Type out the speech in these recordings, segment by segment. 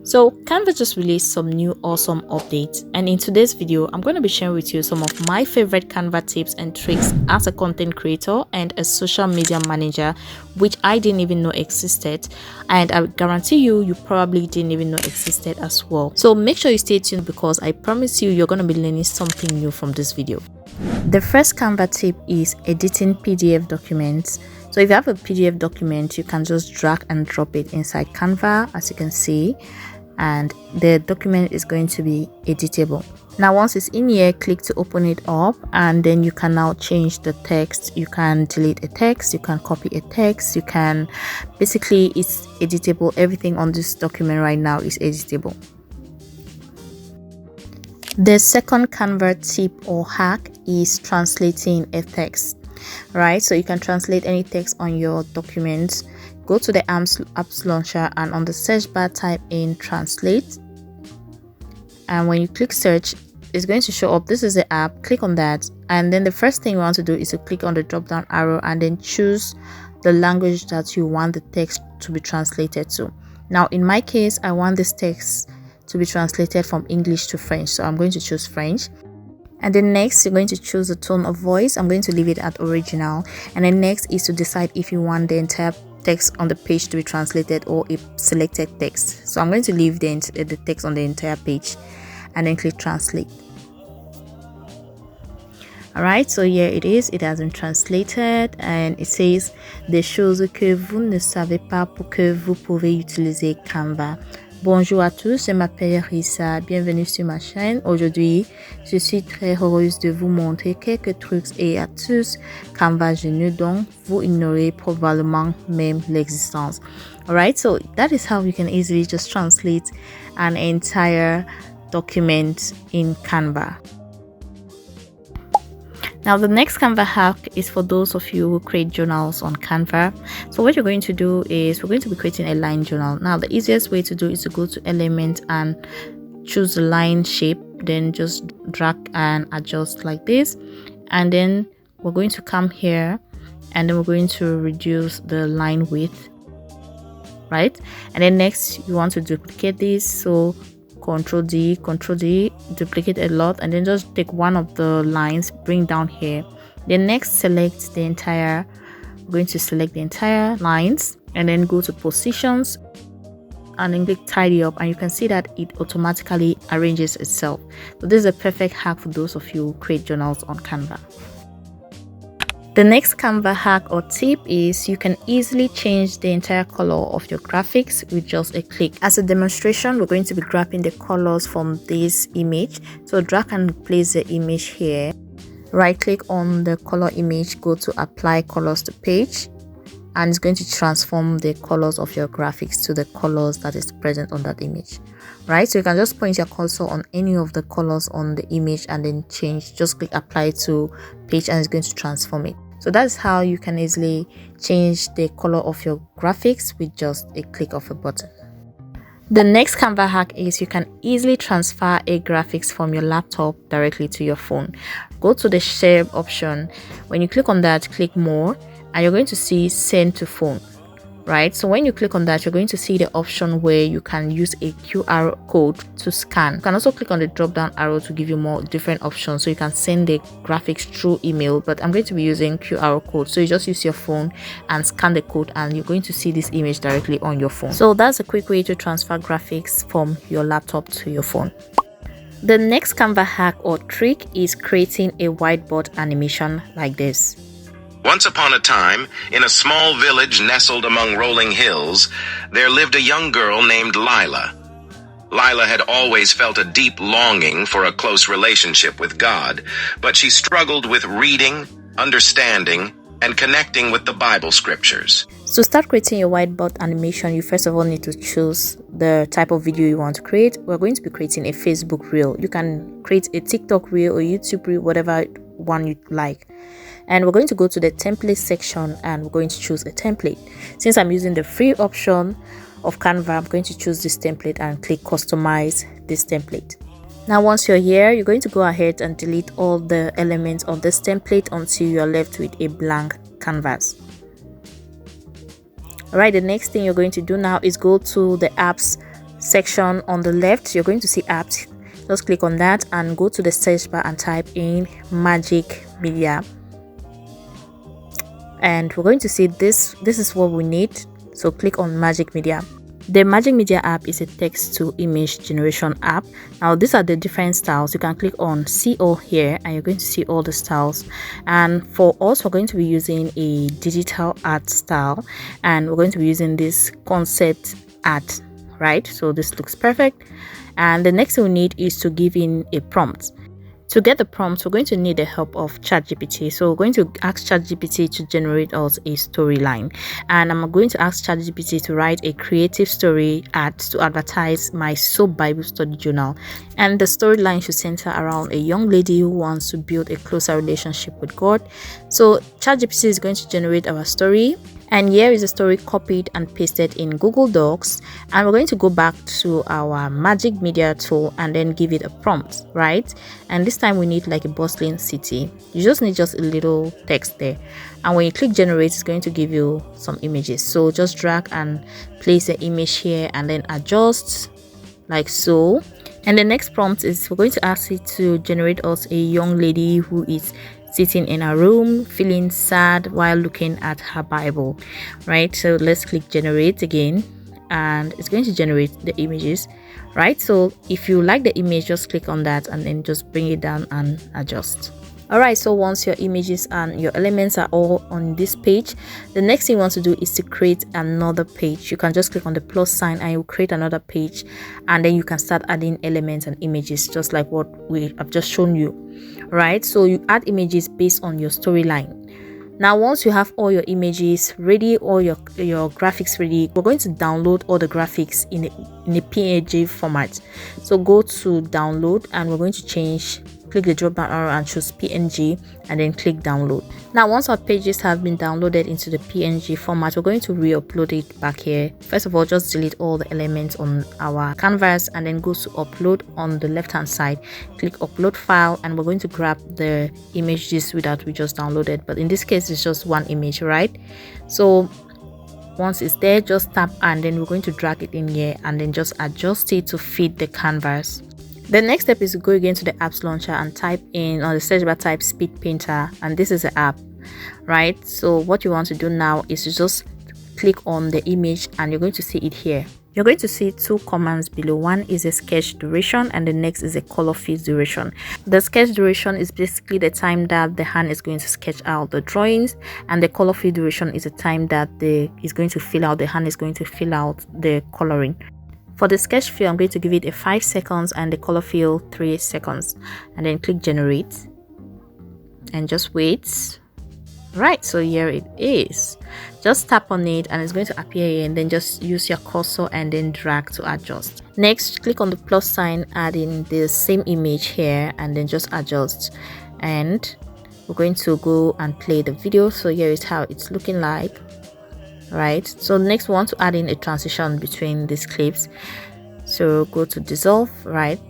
So Canva just released some new awesome updates, and in today's video I'm going to be sharing with you some of my favorite Canva tips and tricks as a content creator and a social media manager, which I didn't even know existed, and I guarantee you probably didn't even know existed as well. So make sure you stay tuned because I promise you're going to be learning something new from this video. The first Canva tip is editing PDF documents. So if you have a PDF document, you can just drag and drop it inside Canva, as you can see, and the document is going to be editable. Now once it's in here, click to open it up, and then you can now change the text. You can delete a text, you can copy a text, you can basically, it's editable. Everything on this document right now is editable. The second Canva tip or hack is translating a text. Right, so you can translate any text on your document. Go to the apps launcher and on the search bar type in translate, and when you click search, it's going to show up. This is the app. Click on that, and then the first thing you want to do is to click on the drop down arrow and then choose the language that you want the text to be translated to. Now in my case, I want this text to be translated from English to French, so I'm going to choose French. And then next, you're going to choose the tone of voice. I'm going to leave it at original. And then next is to decide if you want the entire text on the page to be translated or a selected text. So I'm going to leave the text on the entire page and then click translate. Alright, so here it is. It has been translated and it says des choses que vous ne savez pas pour que vous pouvez utiliser Canva. Bonjour à tous, je m'appelle Risa, bienvenue sur ma chaîne. Aujourd'hui, je suis très heureuse de vous montrer quelques trucs et astuces Canva géniaux dont vous ignorez probablement même l'existence. Alright, so that is how you can easily just translate an entire document in Canva. Now the next Canva hack is for those of you who create journals on Canva. So what you're going to do is we're going to be creating a line journal. Now the easiest way to do is to go to element and choose the line shape, then just drag and adjust like this, and then we're going to come here and then we're going to reduce the line width, right? And then next you want to duplicate this, so Control D, duplicate a lot, and then just take one of the lines, bring down here. Then next select the entire, we're going to select the entire lines and then go to positions and then click tidy up, and you can see that it automatically arranges itself. So this is a perfect hack for those of you who create journals on Canva. The next Canva hack or tip is you can easily change the entire color of your graphics with just a click. As a demonstration, we're going to be grabbing the colors from this image. So drag and place the image here. Right click on the color image, go to apply colors to page, and it's going to transform the colors of your graphics to the colors that is present on that image. Right, so you can just point your cursor on any of the colors on the image and then change, just click apply to page, and it's going to transform it. So that's how you can easily change the color of your graphics with just a click of a button. The next Canva hack is you can easily transfer a graphics from your laptop directly to your phone. Go to the share option. When you click on that, click more, and you're going to see send to phone. Right, so when you click on that, you're going to see the option where you can use a QR code to scan. You can also click on the drop down arrow to give you more different options, so you can send the graphics through email, but I'm going to be using QR code. So you just use your phone and scan the code and you're going to see this image directly on your phone. So that's a quick way to transfer graphics from your laptop to your phone. The next Canva hack or trick is creating a whiteboard animation like this. Once upon a time, in a small village nestled among rolling hills, there lived a young girl named Lila. Lila had always felt a deep longing for a close relationship with God, but she struggled with reading, understanding, and connecting with the Bible scriptures. To start creating your whiteboard animation, you first of all need to choose the type of video you want to create. We're going to be creating a Facebook reel. You can create a TikTok reel or YouTube reel, whatever one you like. And we're going to go to the template section and we're going to choose a template. Since I'm using the free option of Canva, I'm going to choose this template and click customize this template. Now once you're here, you're going to go ahead and delete all the elements of this template until you're left with a blank canvas. Alright, the next thing you're going to do now is go to the apps section on the left, you're going to see apps. Just click on that and go to the search bar and type in Magic Media, and we're going to see this is what we need. So click on Magic Media. The Magic Media app is a text to image generation app. Now these are the different styles. You can click on see all here and you're going to see all the styles, and for us, we're going to be using a digital art style, and we're going to be using this concept art, right? So this looks perfect. And the next thing we need is to give in a prompt. To get the prompt, we're going to need the help of ChatGPT. So we're going to ask ChatGPT to generate us a storyline, and I'm going to ask ChatGPT to write a creative story ad to advertise my Soap Bible Study Journal. And the storyline should center around a young lady who wants to build a closer relationship with God. So ChatGPT is going to generate our story. And here is a story copied and pasted in Google Docs, and we're going to go back to our Magic Media tool and then give it a prompt, right? And this time we need like a bustling city. You just need just a little text there, and when you click generate, it's going to give you some images. So just drag and place the image here and then adjust like so. And the next prompt is we're going to ask it to generate us a young lady who is sitting in a room feeling sad while looking at her Bible, right? So let's click generate again, and it's going to generate the images, right? So if you like the image, just click on that and then just bring it down and adjust. All right, so once your images and your elements are all on this page, the next thing you want to do is to create another page. You can just click on the plus sign and you create another page, and then you can start adding elements and images just like what we have just shown you, right? So you add images based on your storyline. Now once you have all your images ready, all your graphics ready, we're going to download all the graphics in a PNG format. So go to download, and we're going to click the drop down arrow and choose PNG, and then click download. Now once our pages have been downloaded into the PNG format, we're going to re-upload it back here. First of all, just delete all the elements on our canvas and then go to upload on the left hand side. Click upload file, and we're going to grab the images that we just downloaded, but in this case it's just one image, right? So once it's there, just tap and then we're going to drag it in here and then just adjust it to fit the canvas. The next step is to go again to the apps launcher and type in on the search bar, type Speed Painter, and this is the app, right? So what you want to do now is to just click on the image and you're going to see it here. You're going to see two commands below. One is a sketch duration and the next is a color fill duration. The sketch duration is basically the time that the hand is going to sketch out the drawings, and the color fill duration is the time that the hand is going to fill out the coloring. For the sketch fill, I'm going to give it a 5 seconds and the color fill 3 seconds, and then click generate and just wait. Right, so here it is. Just tap on it and it's going to appear here, and then just use your cursor and then drag to adjust. Next, click on the plus sign, add in the same image here and then just adjust, and we're going to go and play the video. So here is how it's looking like, right? So next we want to add in a transition between these clips. So go to dissolve, right,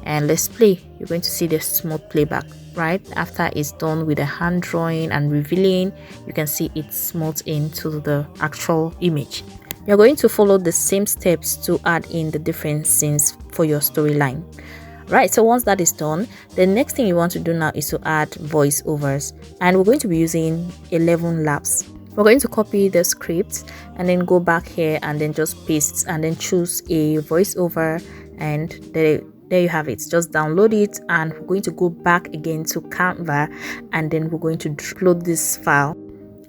and let's play. You're going to see the smooth playback, right? After it's done with the hand drawing and revealing, you can see it smooth into the actual image. You're going to follow the same steps to add in the different scenes for your storyline, right? So once that is done, the next thing you want to do now is to add voiceovers, and we're going to be using 11 laps. We're going to copy the script and then go back here and then just paste and then choose a voiceover, and there you have it. Just download it, and we're going to go back again to Canva and then we're going to upload this file.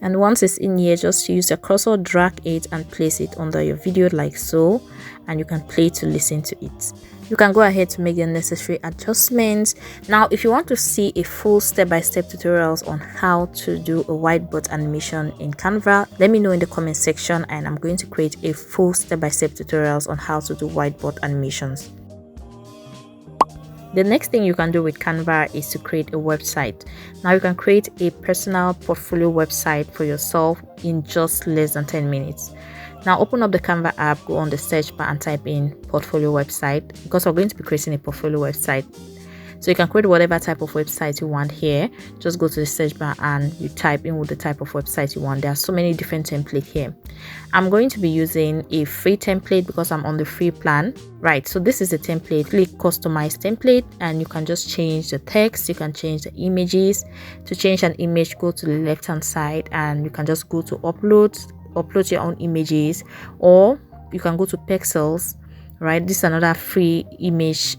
And once it's in here, just use your cursor, drag it and place it under your video like so, and you can play to listen to it. You can go ahead to make the necessary adjustments. Now if you want to see a full step-by-step tutorials on how to do a whiteboard animation in Canva, let me know in the comment section, and I'm going to create a full step-by-step tutorials on how to do whiteboard animations. The next thing you can do with Canva is to create a website. Now you can create a personal portfolio website for yourself in just less than 10 minutes. Now open up the Canva app, go on the search bar and type in portfolio website, because we're going to be creating a portfolio website. So you can create whatever type of website you want here. Just go to the search bar and you type in with the type of website you want. There are so many different templates here. I'm going to be using a free template because I'm on the free plan. Right, so this is the template. Click customize template and you can just change the text, you can change the images. To change an image, go to the left hand side and you can just go to upload your own images, or you can go to pixels. Right, this is another free image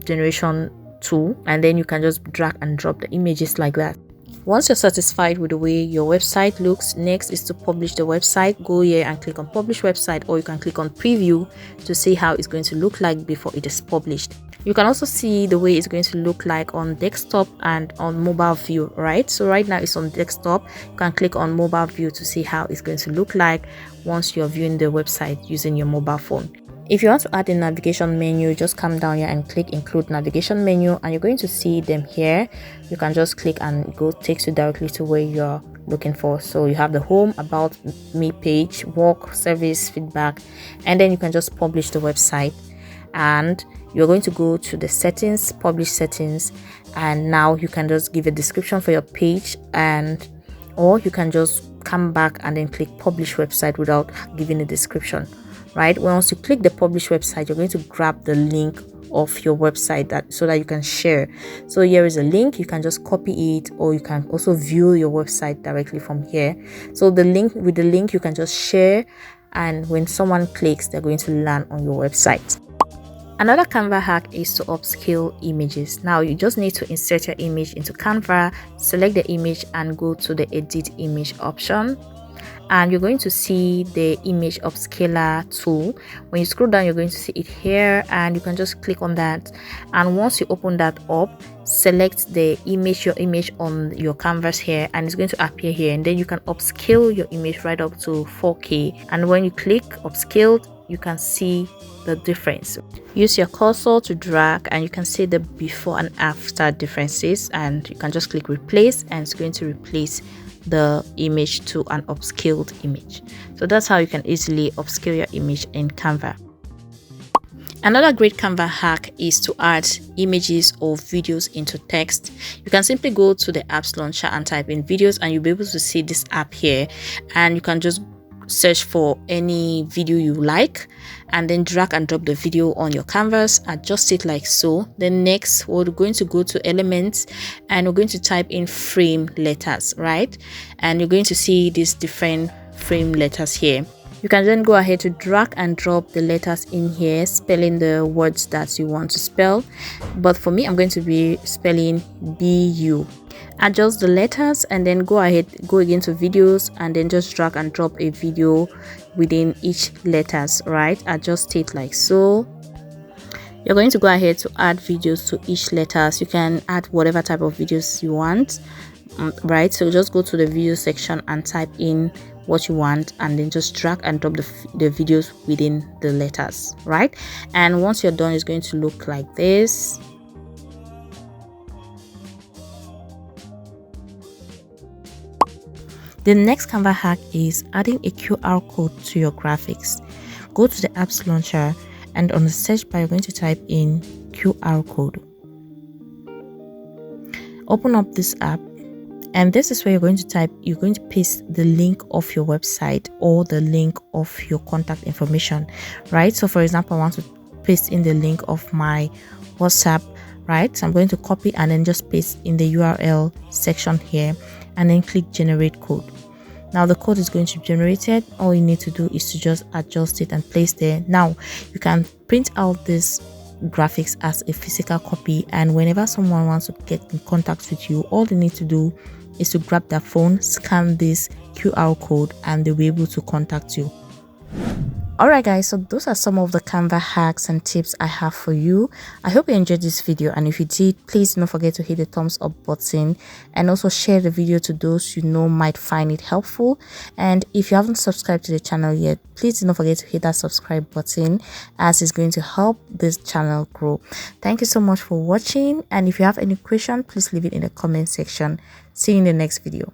generation tool, and then you can just drag and drop the images like that. Once you're satisfied with the way your website looks, next is to publish the website. Go here and click on publish website, or you can click on preview to see how it's going to look like before it is published. You can also see the way it's going to look like on desktop and on mobile view. Right, so right now it's on desktop. You can click on mobile view to see how it's going to look like once you're viewing the website using your mobile phone. If you want to add a navigation menu, just come down here and click include navigation menu, and you're going to see them here. You can just click and it takes you directly to where you're looking for. So you have the home, about me page, work, service, feedback, and then you can just publish the website. And you're going to go to the settings, publish settings, and now you can just give a description for your page, or you can just come back and then click publish website without giving a description. Right, once you click the publish website, you're going to grab the link of your website so that you can share. So here is a link, you can just copy it, or you can also view your website directly from here. So the link you can just share, and when someone clicks, they're going to land on your website. Another Canva hack is to upscale images. Now you just need to insert your image into Canva, select the image and go to the edit image option. And you're going to see the image upscaler tool. When you scroll down, you're going to see it here, and you can just click on that. And once you open that up, select your image on your canvas here, and it's going to appear here. And then you can upscale your image right up to 4K. And when you click upscale, you can see the difference. Use your cursor to drag, and you can see the before and after differences. And you can just click replace, and it's going to replace the image to an upscaled image. So that's how you can easily upscale your image in Canva. Another great Canva hack is to add images or videos into text. You can simply go to the apps launcher and type in videos, and you'll be able to see this app here, and you can just search for any video you like and then drag and drop the video on your canvas, adjust it like so. Then next we're going to go to elements, and we're going to type in frame letters, right? And you're going to see these different frame letters here. You can then go ahead to drag and drop the letters in here, spelling the words that you want to spell. But for me, I'm going to be spelling BU. Adjust the letters, and then go again to videos, and then just drag and drop a video within each letters, right? Adjust it like so. You're going to go ahead to add videos to each letters. You can add whatever type of videos you want, right? So just go to the video section and type in what you want, and then just drag and drop the videos within the letters, right? And once you're done, it's going to look like this. The next Canva hack is adding a QR code to your graphics. Go to the apps launcher, and on the search bar, you're going to type in QR code. Open up this app, and this is where you're going to paste the link of your website or the link of your contact information, right? So for example, I want to paste in the link of my WhatsApp, right? So I'm going to copy and then just paste in the URL section here, and then click generate code. Now the code is going to be generated. All you need to do is to just adjust it and place there. Now you can print out this graphics as a physical copy, and whenever someone wants to get in contact with you, all they need to do is to grab their phone, scan this QR code, and they'll be able to contact you. Alright guys, so those are some of the Canva hacks and tips I have for you. I hope you enjoyed this video, and if you did, please don't forget to hit the thumbs up button, and also share the video to those you know might find it helpful. And if you haven't subscribed to the channel yet, please don't forget to hit that subscribe button, as it's going to help this channel grow. Thank you so much for watching, and if you have any question, please leave it in the comment section. See you in the next video.